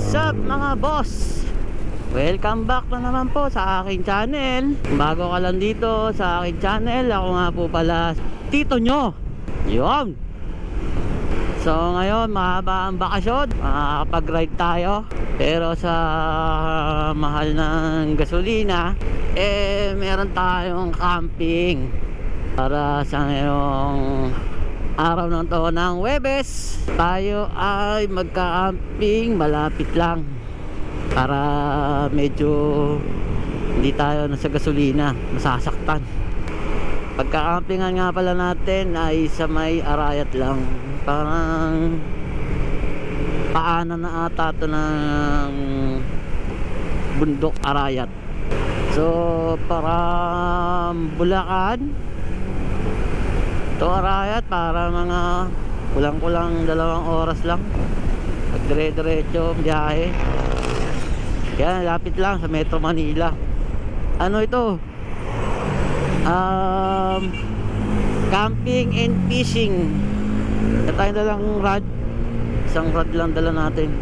What's up mga boss? Welcome back na naman po sa aking channel. Bago ka lang dito sa aking channel, ako nga po pala Tito nyo. Yun. So ngayon mahaba ang bakasyon, makakapag-ride tayo. Pero sa mahal ng gasolina, meron tayong camping para sa ngayong araw ng to ng Huwebes. Tayo ay magka-camping malapit lang para medyo hindi tayo nasa gasolina masasaktan. Pagka-campingan nga pala natin ay sa may Arayat lang, parang paanan na ata ito ng bundok Arayat. So parang Bulacan to Arayat, para mga kulang-kulang 2 oras lang pag dire-diretso biyahe. Kaya lapit lang sa Metro Manila. Ano ito? Camping and fishing. Tayo dalang rod. Isang rod lang dala natin.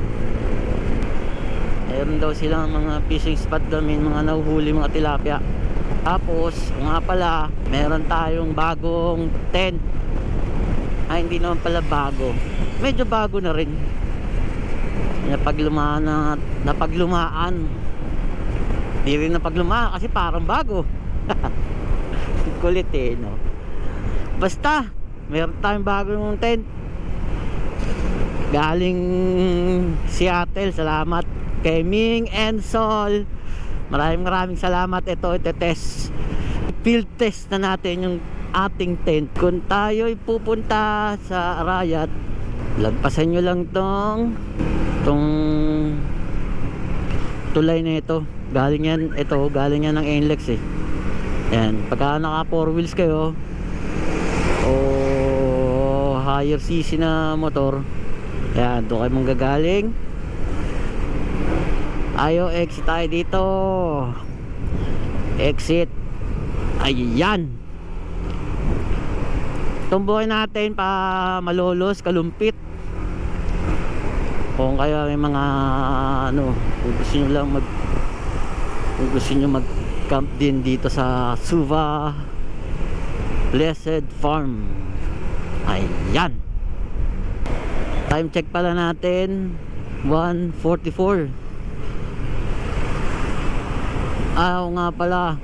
Meron daw silang mga fishing spot doon, may mga nahuhuli mga tilapia. Tapos nga pala, meron tayong bagong tent. Ay, hindi naman pala bago, medyo bago na rin. Napaglumaan. Hindi rin napaglumaan kasi parang bago. Kulit no? Basta meron tayong bagong tent galing Seattle. Salamat kay Ming and Sol. Maraming salamat. Ito test, field test na natin yung ating tent. Kung tayo'y pupunta sa Arayat, lagpasan nyo lang tong tulay na ito. Galing yan ng NLEX eh. Yan, pagka naka 4 wheels kayo o higher cc na motor, yan, doon kayo manggagaling. Ayo, exit tayo dito. Exit. Ayan. Tumbuhin natin pa Malolos, Kalumpit. Kung kaya may mga kung gusto nyo mag camp din dito sa Suva Blessed Farm. Ayan. Time check pala natin 1:44. Nga pala,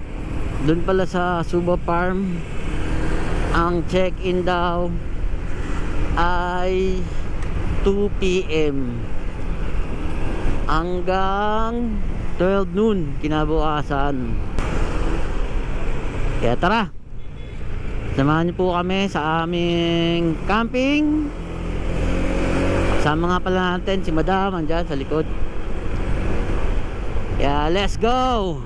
doon pala sa Suva Farm, ang check-in daw ay 2 PM hanggang 12 noon kinabukasan. Kaya tara, samahan niyo po kami sa aming camping. Kasama nga pala natin si Madam andyan sa likod. Kaya let's go.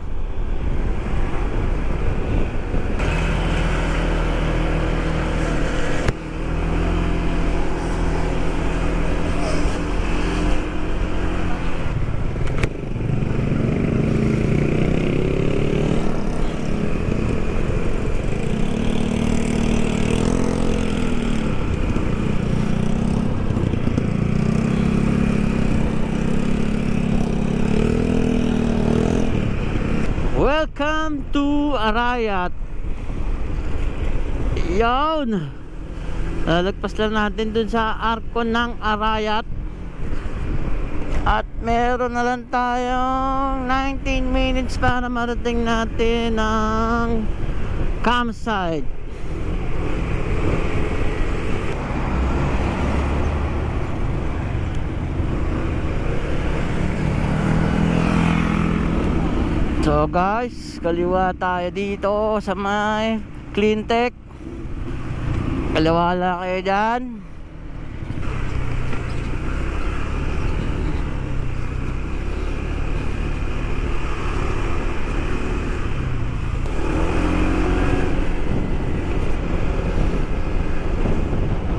Welcome to Arayat. Yun, lalagpas lang natin dun sa arko ng Arayat. At meron na lang tayong 19 minutes para marating natin ang campsite. So guys, kaliwa tayo dito sa may Cleantech. Kaliwa lang kayo dyan.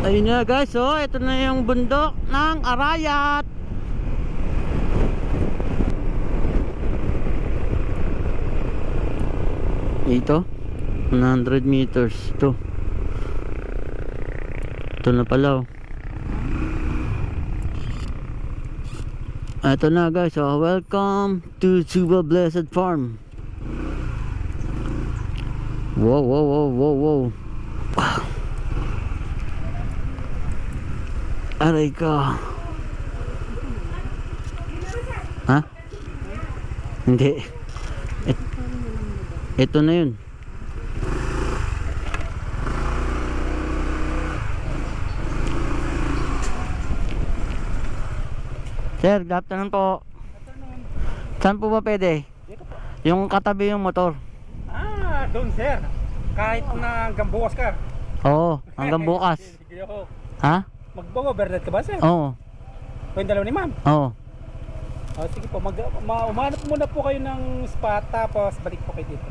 Ayun na guys, ito na yung bundok ng Arayat. Ito 100 meters to. Ito na pala Ito na guys, so welcome to Suba Blessed Farm. Wow, wow, wow, wow, wow. Aray ka. Ha? Hindi. Ito na yun. Sir, good afternoon po. Saan po ba pwede? Dito po. Yung katabi yung motor. Doon sir. Kahit na hanggang bukas ka. Oo, hanggang bukas. Sige ako. Ha? Mag-overnight ka ba sir? Oo. O yung dalawa ni ma'am? Oo. Sige po, umanap muna po kayo ng spot tapos balik po kayo dito.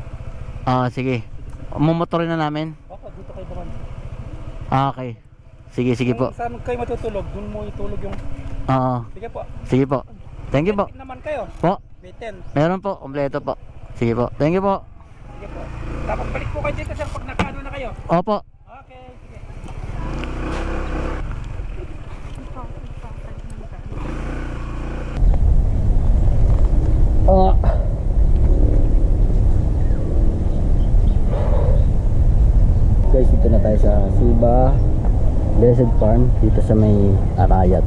Sige. Mumotorin na namin. Okay, dito kayo naman. Okay. Sige, sige po. Kung saan kayo matutulog, doon mo itulog yung... Oo. Sige po. Sige po. Thank you po. May naman kayo. Po. May 10. Meron po, kompleto po. Sige po. Thank you po. Sige po. Tapos balik po kayo dito sir pag nakano na kayo. Opo. Okay, sige. Guys, dito na tayo sa Suba Blessed Farm dito sa may Arayat.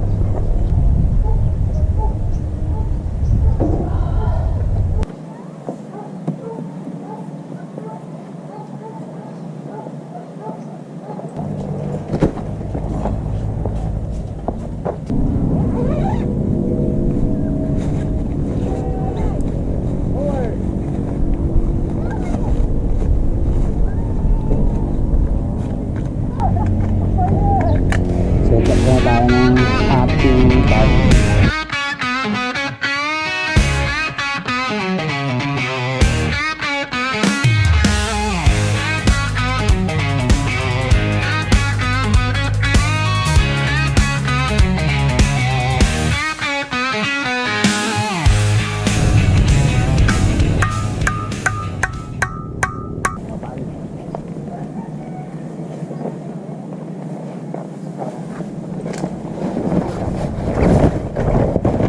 Set up na tayo ng ating bag.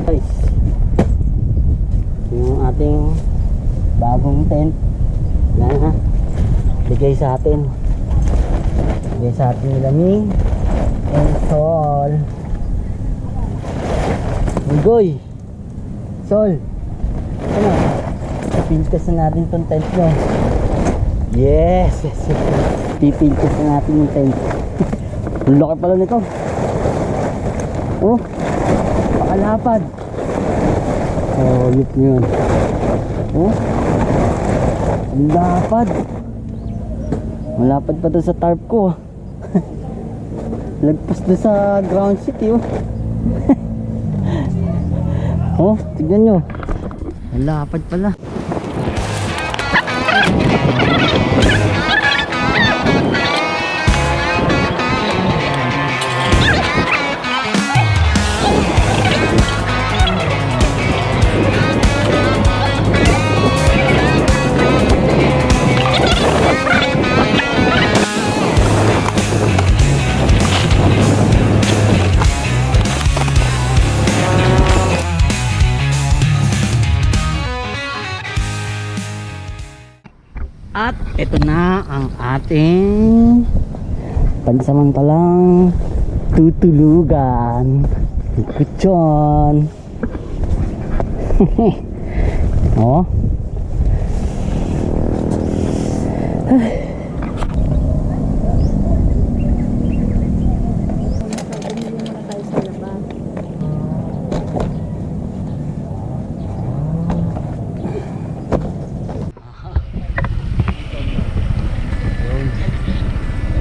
Guys, yung ating bagong tent na bigay sa atin ni Lami and Sol. Ugoy Sol, ano, pipintas na natin tong tent nyo. Yes, yes, yes. Pipintas na natin yung tent. Ang laki pala nito. Oh, pakalapad. Oh, yun. Oh, ang lapad. Malapad pa doon sa tarp ko. Lagpas doon sa ground sheet yun. Oh, tignan nyo. Ang lapad pala. At ito na ang ating pansamantalang tutulugan. Kutsyon. Oh.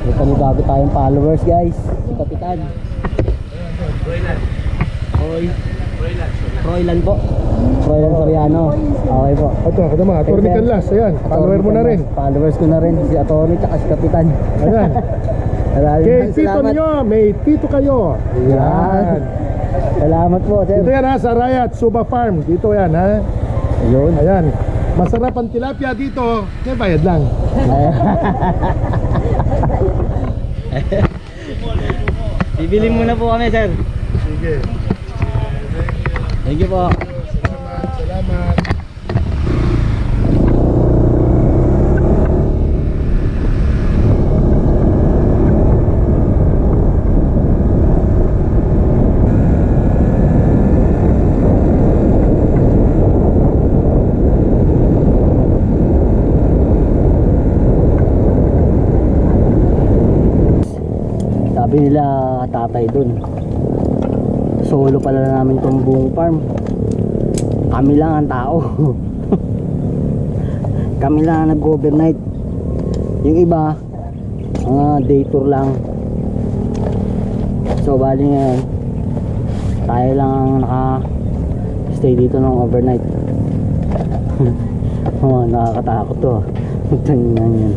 May panibago tayong followers guys. Si Kapitan Roylan po. Roylan Soriano. Okay po. Ito naman, Atty. Canlas, ayan, follower mo na rin. Followers ko na rin. Si Atty. Tsaka si Kapitan. Ayan. Maraming Kay tito salamat. nyo, may tito kayo. Yan. Salamat po sir. Dito yan ha, sa Arayat, Suba Farm. Dito yan ha. Ayun. Ayan. Masarap ang tilapia dito. May bayad lang. Bibili muna po kami sir. Sige. Thank you po. Salamat. Sabi nila tatay dun, solo pala namin tong buong farm. Kami lang ang tao. Kami lang ang nag-overnight. Yung iba mga day tour lang. So bali ngayon tayo lang ang naka-stay dito ng overnight. Oh, nakakatakot to. Tingnan yan.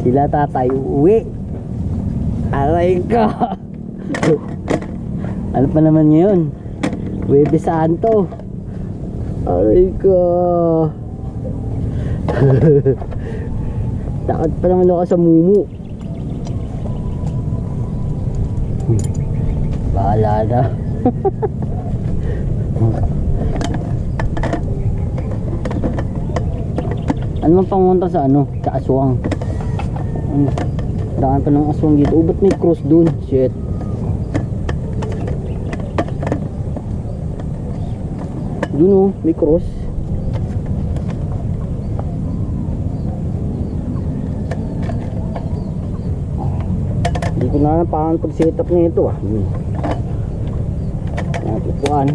Sila tatay uwi. Aray ka. Ano pa naman ngayon? Huwebes Santo. Aray ka. Takot pa naman ako sa mumu. Bahala na. Ano man pangunta sa ano? Sa aswang. Daan pa ng aswang dito. Ba't may cross dun? Shit. Dun oh, may cross. Hindi ko na napakan pag setup na ito ah. Napupuan.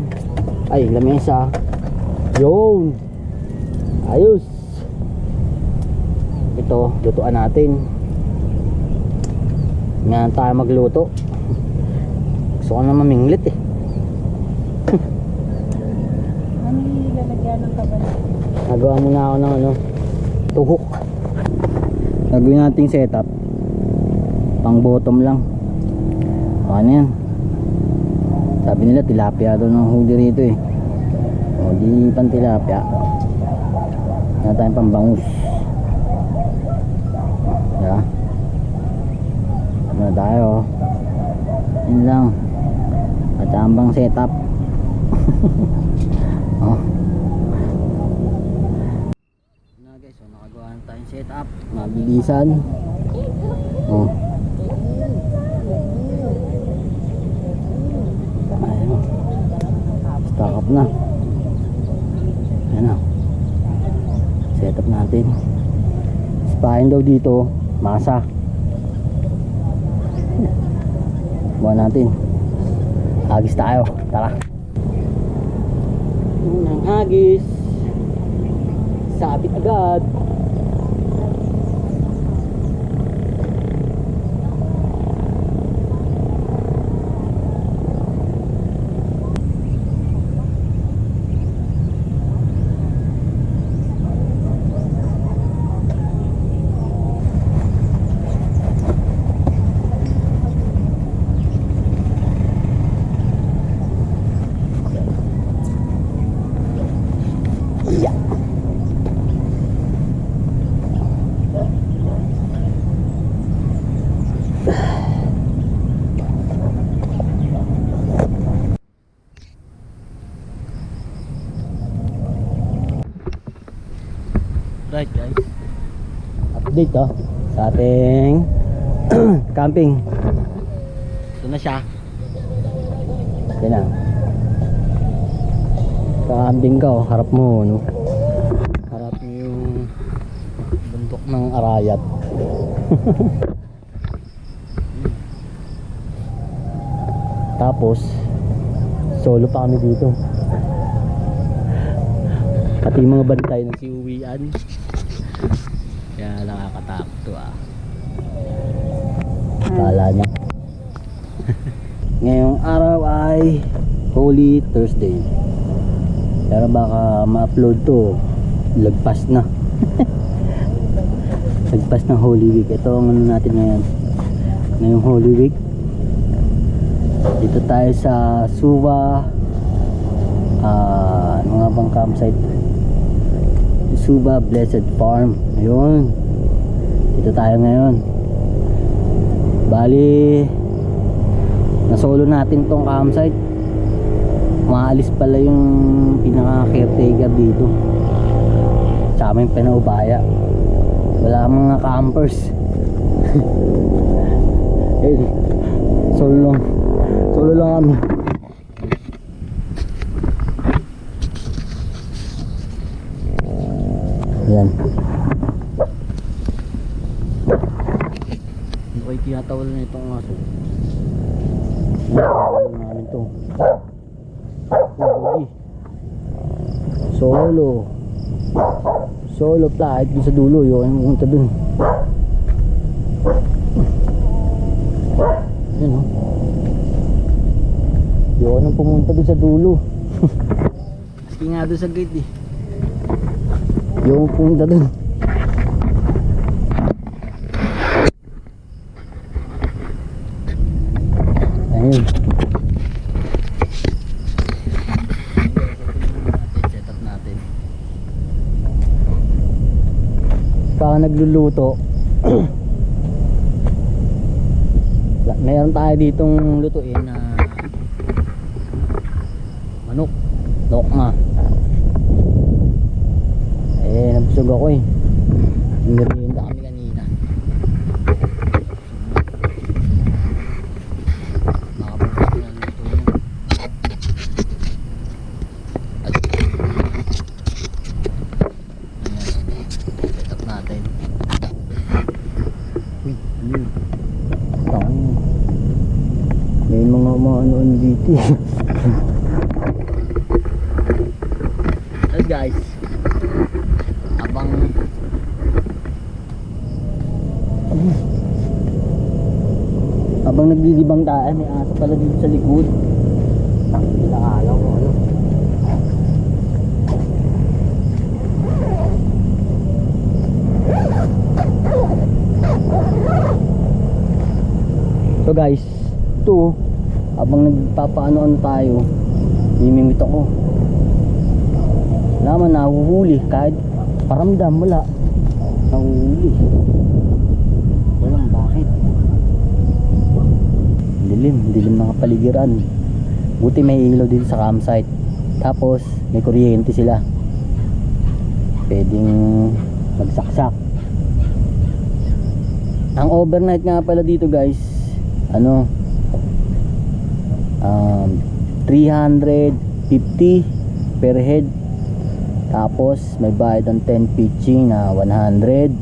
Ay, lamesa. Yun. Ayos. Ito, lutuan natin. Ngayon tayo magluto. Gusto ko na maminglit eh. Ano yung lalagyan ng kabal? Nagawa muna ako ng ano, tuhok. Gagawin nating setup. Pang bottom lang. Ano yan? Sabi nila tilapia doon ang huli rito eh. O di pan tilapia. Wala tayong pambangus. Diba? Ano tayo? Yun lang. Katambang setup. Oh. Na guys, so nakagawa na tayong setup. Mabilisan. Oh. Ayun. Stock up na. Ayan na. Setup natin. Spahin daw dito. Masa. Buwan natin. Hagis tayo. Tara. Ang hagis. Sabit agad. Yeah. Right guys, update sa ating camping. Ito na siya. Yan na. Camping ka harap mo no? Harap mo yung bundok ng Arayat. Tapos solo pa kami dito. Pati yung mga bantay nagsiuwian. Kaya nakakatakot to Kala niya. Ngayong araw ay Holy Thursday. Pero baka ma-upload to lagpas na. Lagpas ng Holy Week. Ito ang ano natin ngayon. Ngayong Holy Week. Dito tayo sa Suba. Ano nga bang campsite? Suba Blessed Farm. Ayun. Dito tayo ngayon. Bali nasolo natin tong campsite. Maalis pala yung pinaka caretaker dito, sa aming pinaubaya. Wala mga campers. Ayun, solo lang kami. Yan. Okay, tinatawal na itong aso. Namin to. Solo flight dun sa dulo. Yung pumunta dun. Yan o. Yung pumunta dun sa dulo. Kasi nga dun sa gate eh. Yung pumunta dun. Ayun. Setup natin. Baka nagluluto. Meron tayo ditong lutuin na manok. Dokma. Nabusog ako eh. Merienda kami kanina. Nakapagpapit na luto yun. Setup natin. Uy, ano yun? May mga ano dito eh. Hello guys. Habang naglilibang tayo, may aso pala dito sa likod. Pinakalaw ko ano. So guys, ito habang nagpapaano-ano tayo, himimit ako. Wala man, nahuhuli kahit paramdam, wala. Nahuhuli. Walang bakit. Dilim ng kapaligiran. Buti may ilaw dito sa campsite. Tapos may kuryente sila. Pwedeng magsaksak. Ang overnight nga pala dito guys, 350 per head. Tapos may bayad ng 10 pitching na 100.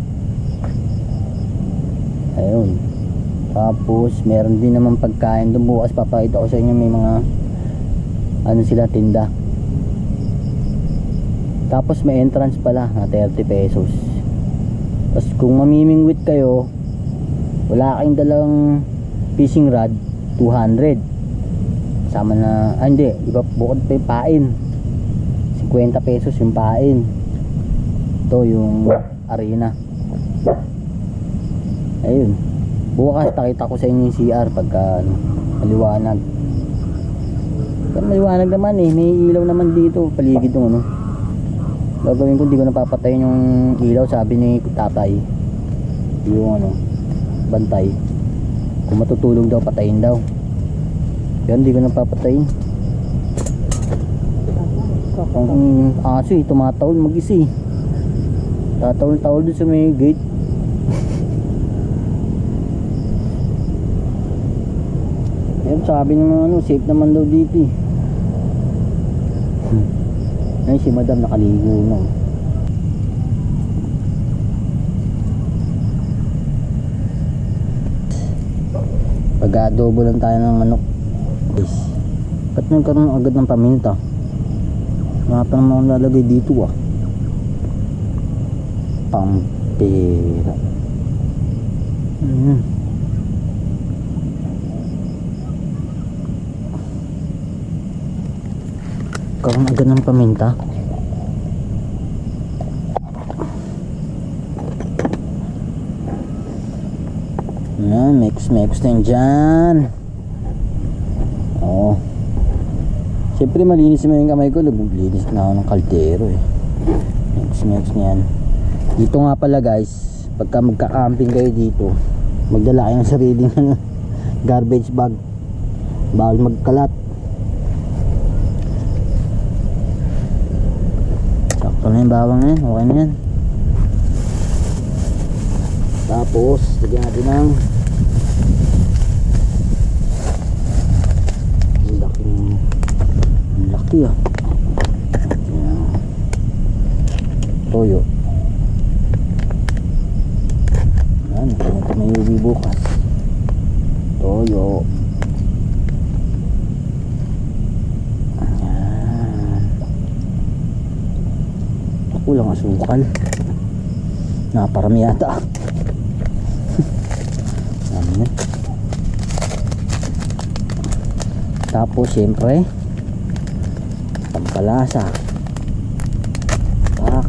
Ayun. Tapos meron din naman pagkain doon. Bukas papakita ko sa inyo, may mga sila tinda. Tapos may entrance pala na 30 pesos. Tapos kung mamimingwit kayo, wala kayong dalang fishing rod, 200. Sama na, hindi, iba bukod pa yung pain, 50 pesos yung pain. Ito yung arena. Ayun. Bukas takita ko sa inyo yung CR pagka maliwanag. Pero maliwanag naman eh, may ilaw naman dito paligid ng gagawin ko, hindi ko napapatayin yung ilaw, sabi ni tatay yung bantay, kung matutulog daw patayin daw. Pero hindi ko napapatayin. Ang aso eh, tumatawol mag-isa eh. Tatawol-tawol dun sa may gate. Sabi naman safe naman daw dito eh. Ay, si madam nakaligo na. Pag-adobo lang tayo ng manok. Ba't nagkaroon agad ng paminta? Wala pa naman akong lalagay dito ah. Pampera. Karoon agad ng paminta. Ayan, mix na yun dyan. Oo. Siyempre malinis naman yung kamay ko. Naglinis na ako ng kaldero eh. Mix na yan. Dito nga pala guys, pagka magka-camping kayo dito, magdala kayo ng sariling garbage bag. bawal magkalat. Sakto na yung bawang na yan, okay na yan. Tapos lagyan natin ng laki ah. Ayan. Toyo. Ayan, ito may ubi bukas. Toyo. Ayan. Kulang asukal. Naparami yata. Ayan. Tapos syempre pampalasa. Tak.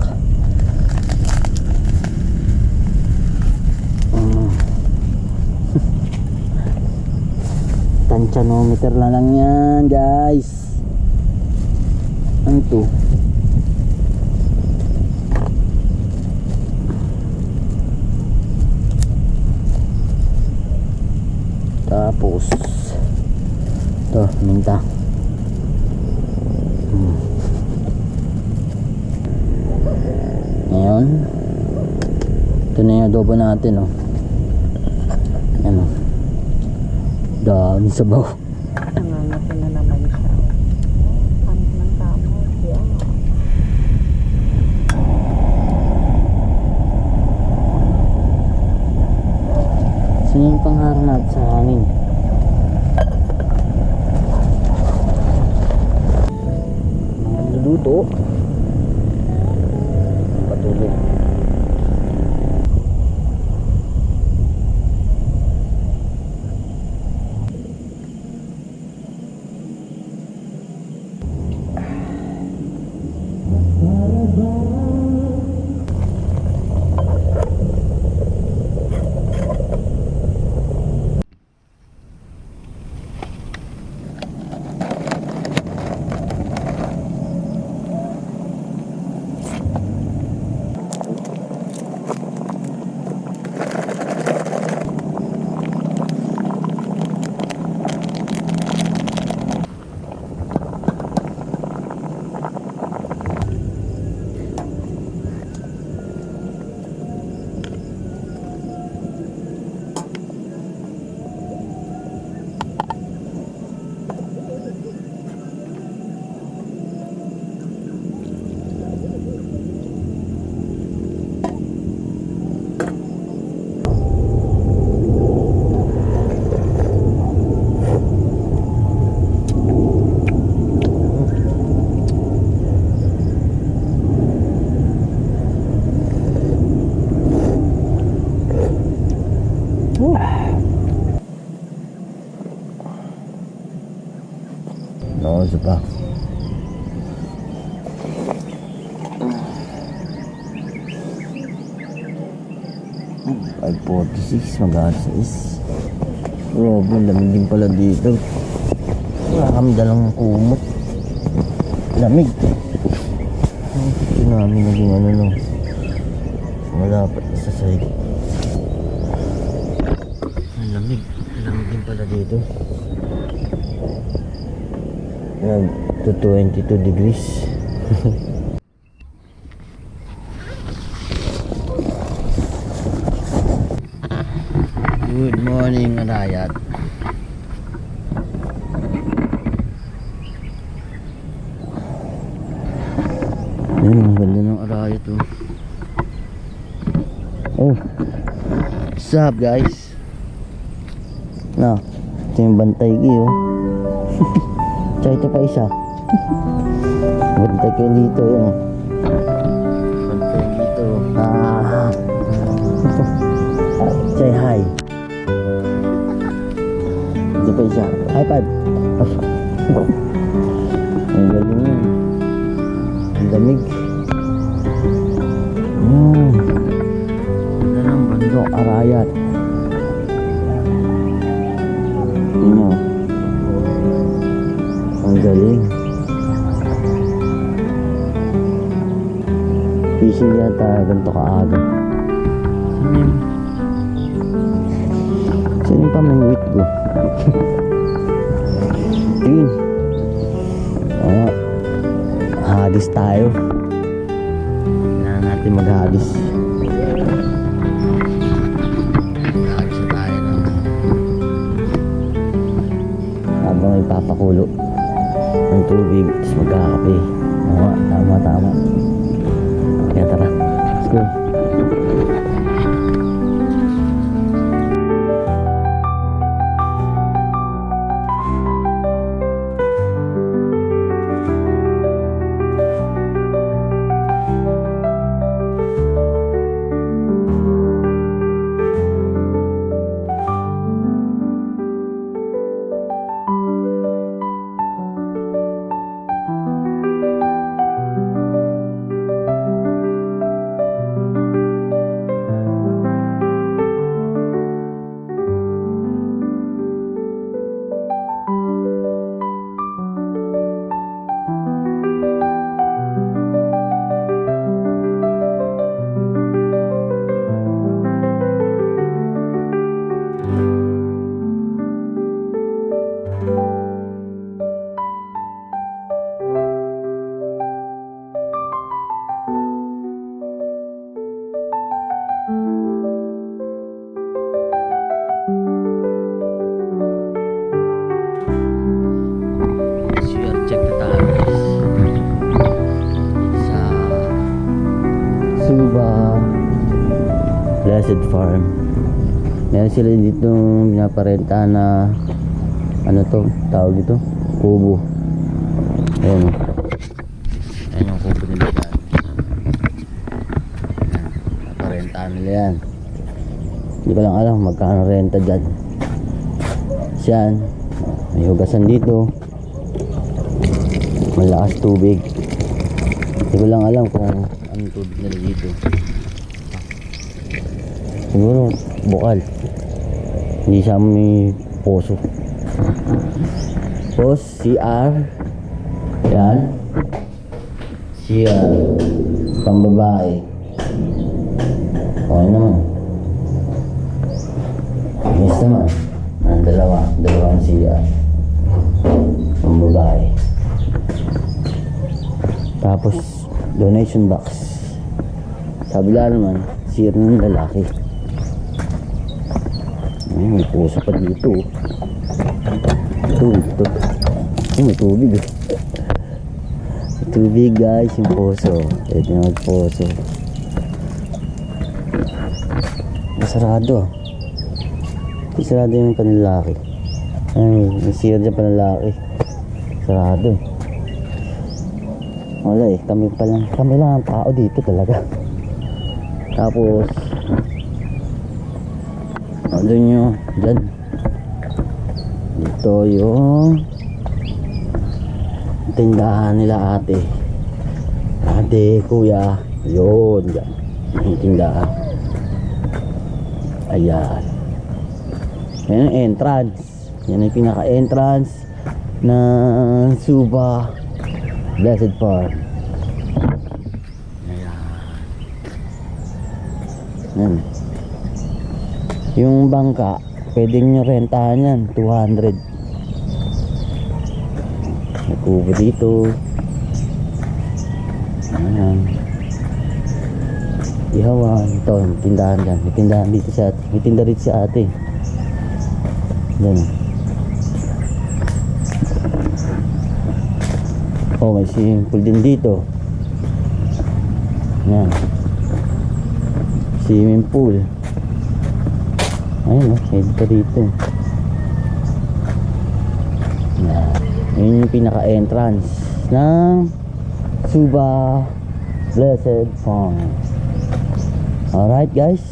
Tantianometer na lang yan guys. Ano to? Tapos ito, minta. Ngayon ito na yung adobo natin, oh. Ayan, oh. Dami sabaw. Nangangatin na naman siya. Kamot ng kamot. Yeah. Saan yung pangharap natin sa hangin? Luluto. Patuloy. No, isa pa. Ay, 46, mag-6. Oh, lamig din pala dito. Wala kami dalang kumot. Lamig. Ito namin naging ano, no. Malapit sa side. Ang lamig. Lamig din pala dito. Nag to 22 degrees. Good morning, Arayat. Ayun, ang ganda ng Arayat, oh. Oh, what's up guys? Na, ito yung bantay ko, oh. Tsaka ito pa isa. Bantay kayo dito, yun. Bantay dito. Say hi. Ito pa isa. High five. Ang galing yun. Ang lamig. Ganda ng bundok, Arayat. Tingnan. Ang galing. Fishing yata ganito kaaga. Sino pa may wit ko? Yun. Oo. Hagis tayo. Kailangan natin maghagis. Hagis na tayo no? Habang ipapakulo ng tubig, tapos magkakape. Oo, tama. Kaya tara, let's go. Check na tayo sa Suba Blessed Farm. Meron sila dito pinaparenta na ano to, tawag dito, kubo. Ayan o. Ayan yung kubo nila dyan. Pinaparenta nila yan. Hindi ko lang alam magkano renta dyan. Yan, may hugasan dito. Malakas tubig. Hindi ko lang alam kung anong tubig nila dito. Siguro bukal. Hindi siya may poso. Tapos CR. Yan. CR. Pambabae. Okay naman. Yes naman. Ang dalawang CR. Pambabae. Tapos donation box. Sa kabila naman CR ng lalaki. Ay, may puso pa dito. Ito. May tubig. May tubig guys, yung puso. Ito na magpuso. Masarado. Sarado yung panlalaki. Ay, may CR dyan panlalaki. Sarado. Wala eh, kami lang ang tao dito talaga. Tapos doon nyo dyan, dito yung tindahan nila ate, kuya, yun dyan yung tindahan. Ayan, yan ang entrance, yan ang pinaka entrance ng Suba Blessed Farm. Yan. Yung bangka, pwede nyo rentahan yan, 200. May kubo dito. Ayan. Ihawan. Ito, may tindahan dyan. May tindahan dito sa ate. May tinda rito sa ate. Yan. Oh, may swimming pool din dito. Yan. Swimming pool. Ayun o, head ka dito. Yun yung pinaka-entrance ng Suba Blessed Farm. Alright guys.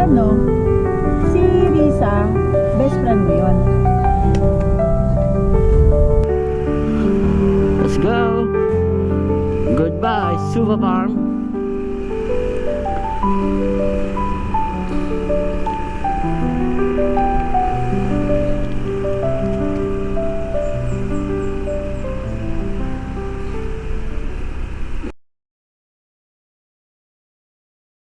ano, si Risa, best friend mo yun. Let's go. Goodbye, Suva Farm.